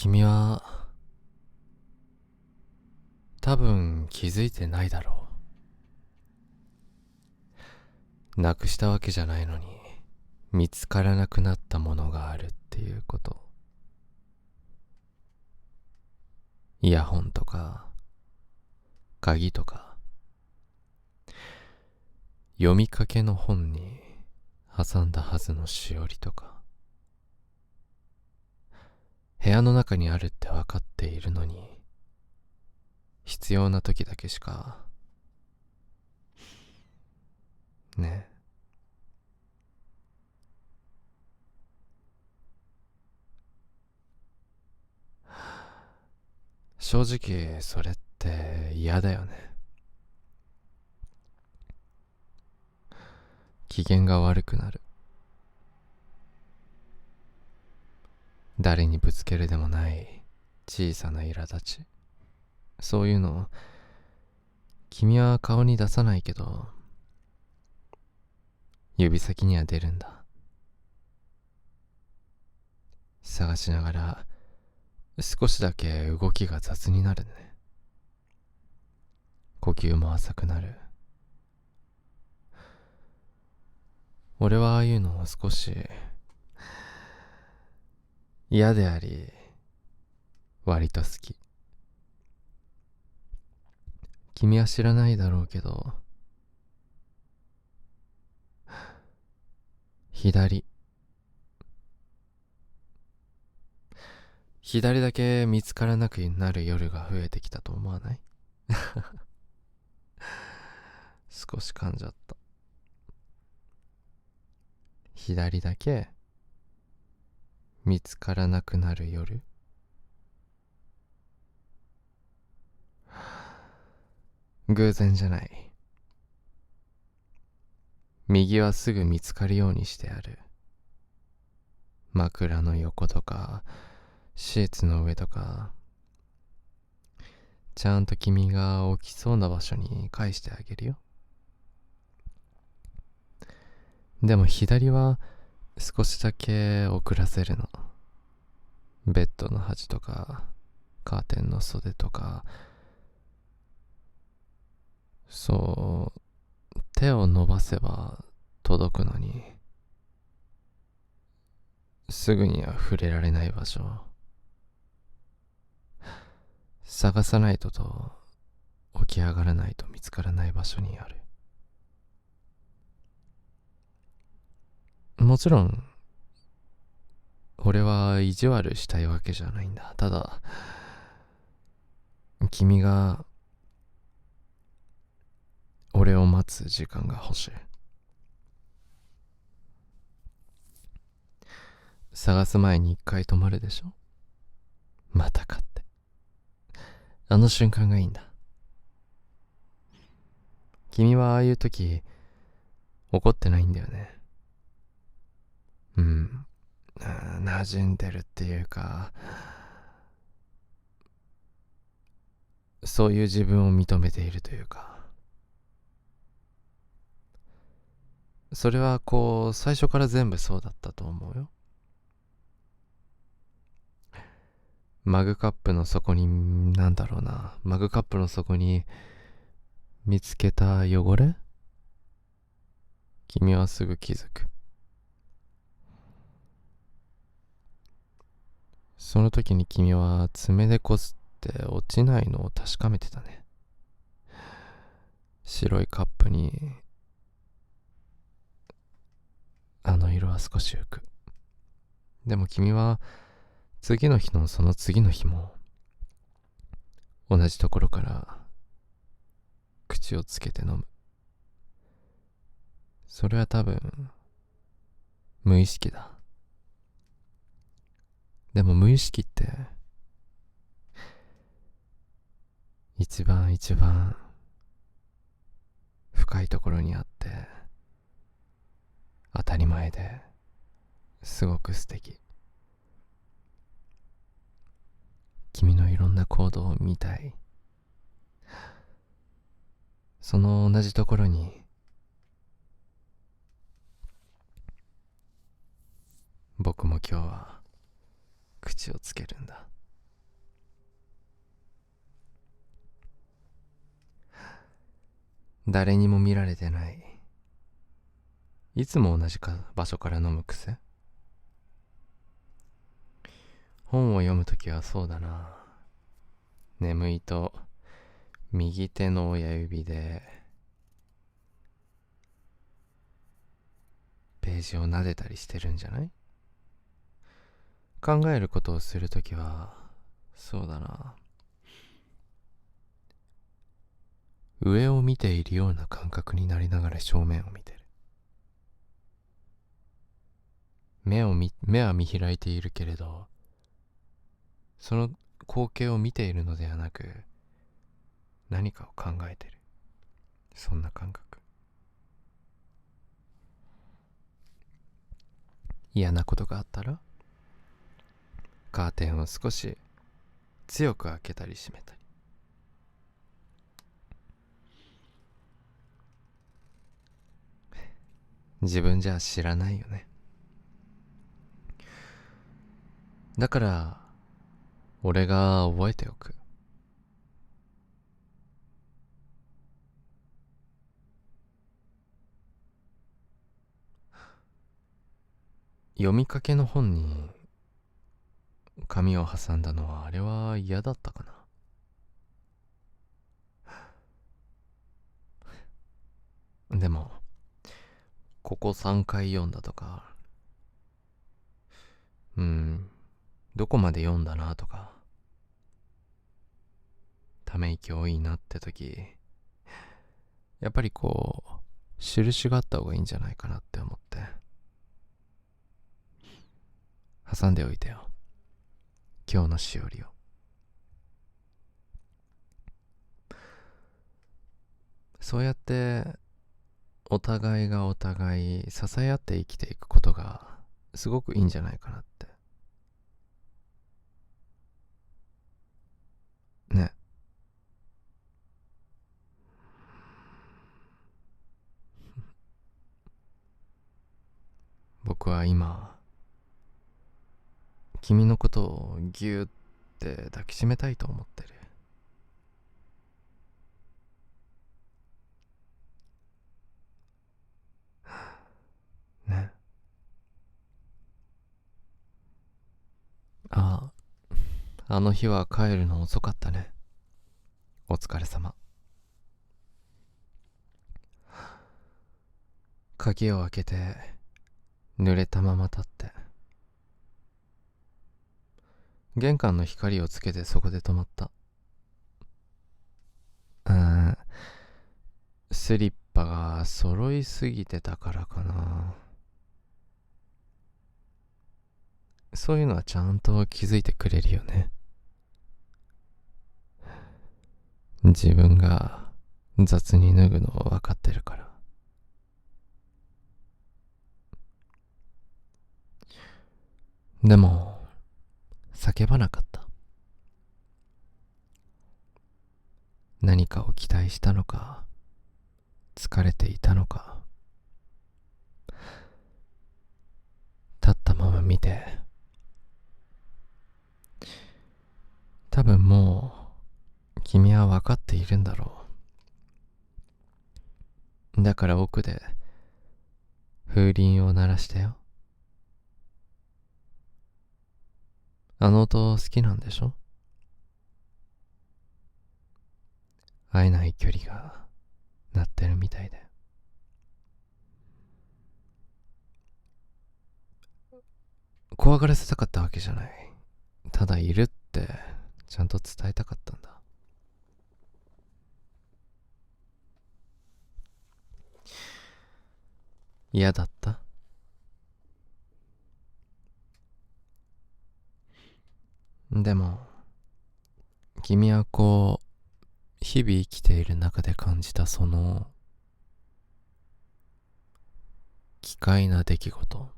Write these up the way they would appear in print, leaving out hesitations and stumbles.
君は多分気づいてないだろう。なくしたわけじゃないのに見つからなくなったものがあるっていうこと。イヤホンとか鍵とか読みかけの本に挟んだはずのしおりとか、部屋の中にあるって分かっているのに必要な時だけしかね。正直それって嫌だよね。機嫌が悪くなる。誰にぶつけるでもない小さな苛立ち、そういうの君は顔に出さないけど指先には出るんだ。探しながら少しだけ動きが雑になるね。呼吸も浅くなる。俺はああいうのを少し嫌であり割と好き。君は知らないだろうけど、左だけ見つからなくなる夜が増えてきたと思わない？少し噛んじゃった。左だけ見つからなくなる夜。偶然じゃない。右はすぐ見つかるようにしてある。枕の横とかシーツの上とか、ちゃんと君が起きそうな場所に返してあげるよ。でも左は少しだけ遅らせるの。ベッドの端とかカーテンの袖とか、そう手を伸ばせば届くのにすぐには触れられない場所、探さないと起き上がらないと見つからない場所にある。もちろん俺は意地悪したいわけじゃないんだ。ただ君が俺を待つ時間が欲しい。探す前に一回止まるでしょ。またかって、あの瞬間がいいんだ。君はああいう時怒ってないんだよね。うん、馴染んでるっていうか、そういう自分を認めているというか、それは最初から全部そうだったと思うよ。マグカップの底に、なんだろうな、マグカップの底に見つけた汚れ、君はすぐ気づく。その時に君は爪でこすって落ちないのを確かめてたね。白いカップにあの色は少し浮く。でも君は次の日のその次の日も同じところから口をつけて飲む。それは多分無意識だ。でも無意識って一番一番深いところにあって、当たり前ですごく素敵。君のいろんな行動を見たい。その同じところに僕も今日は口をつけるんだ。誰にも見られてない、いつも同じ場所から飲む癖。本を読むときはそうだな、眠いと右手の親指でページを撫でたりしてるんじゃない？考えることをするときはそうだな、上を見ているような感覚になりながら正面を見てる。目は見開いているけれど、その光景を見ているのではなく、何かを考えてる。そんな感覚。嫌なことがあったら、カーテンを少し強く開けたり閉めたり。自分じゃ知らないよね。だから俺が覚えておく。読みかけの本に紙を挟んだのは、あれは嫌だったかな。でもここ3回読んだとか、どこまで読んだなとか、ため息多いなって時、やっぱりこう印があった方がいいんじゃないかなって思って挟んでおいてよ、今日のしおりを。そうやってお互いがお互い支え合って生きていくことがすごくいいんじゃないかなってね。僕は今君のことをぎゅーって抱きしめたいと思ってるね。ああ、あの日は帰るの遅かったね。お疲れ様。鍵を開けて濡れたまま立って、玄関の光をつけてそこで止まった。スリッパが揃いすぎてたからかな。そういうのはちゃんと気づいてくれるよね。自分が雑に脱ぐのは分かってるから。でも叫ばなかった。何かを期待したのか、疲れていたのか、立ったまま見て、多分もう君は分かっているんだろう。だから奥で風鈴を鳴らしてよ。あの音好きなんでしょ？会えない距離が鳴ってるみたいで。怖がらせたかったわけじゃない。ただいるってちゃんと伝えたかったんだ。嫌だった？でも君はこう日々生きている中で感じたその奇怪な出来事、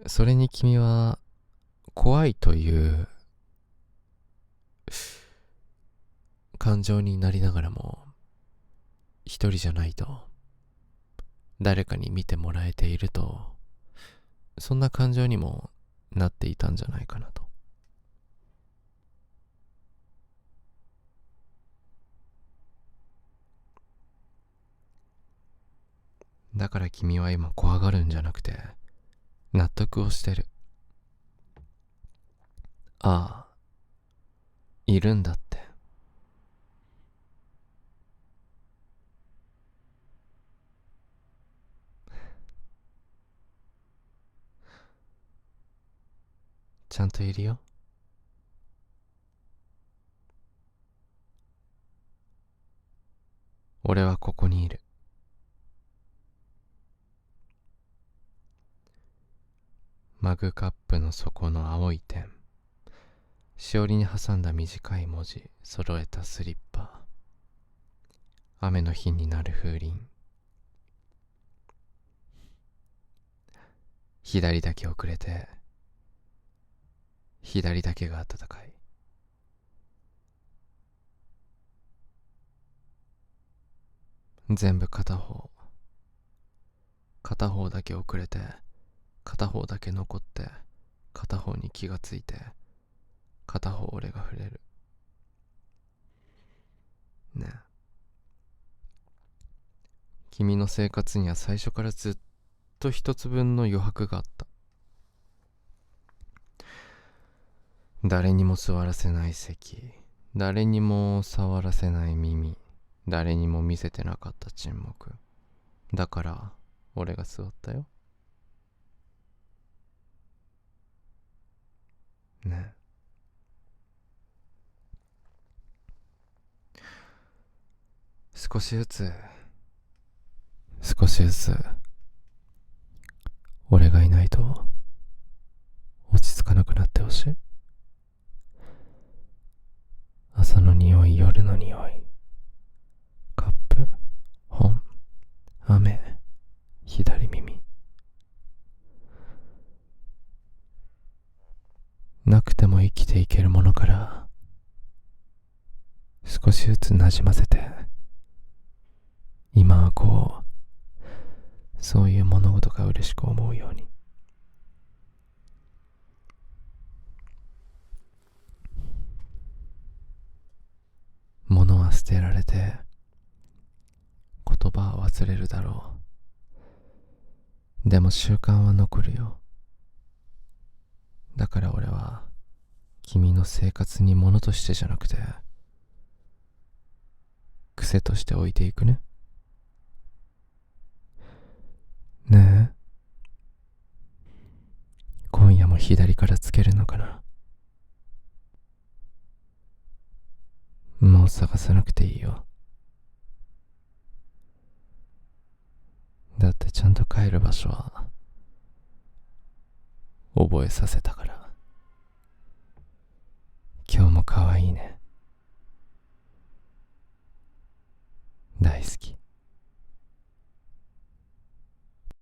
それに君は怖いという感情になりながらも、一人じゃないと、誰かに見てもらえていると、そんな感情にもなっていたんじゃないかなと。だから君は今怖がるんじゃなくて納得をしてる。ああ、いるんだって。ちゃんといるよ。俺はここにいる。マグカップの底の青い点、しおりに挟んだ短い文字揃えたスリッパ、雨の日になる風鈴、左だけ遅れて左だけが暖かい。全部片方だけ遅れて片方だけ残って片方に気がついて片方俺が触れる。ねえ、君の生活には最初からずっと一つ分の余白があった。誰にも座らせない席、誰にも触らせない耳、誰にも見せてなかった沈黙。だから俺が座ったよ。ねえ、少しずつ俺がいないと落ち着かなくなってほしい。朝の匂い、夜の匂い、カップ、本、雨、左耳。なくても生きていけるものから少しずつなじませて、今はこうそういう物事が嬉しく思うように。物は捨てられて言葉は忘れるだろう。でも習慣は残るよ。だから俺は君の生活に物としてじゃなくて癖として置いていくね。ねえ、今夜も左からつけるのかな。もう探さなくていいよ。だってちゃんと帰る場所は覚えさせたから。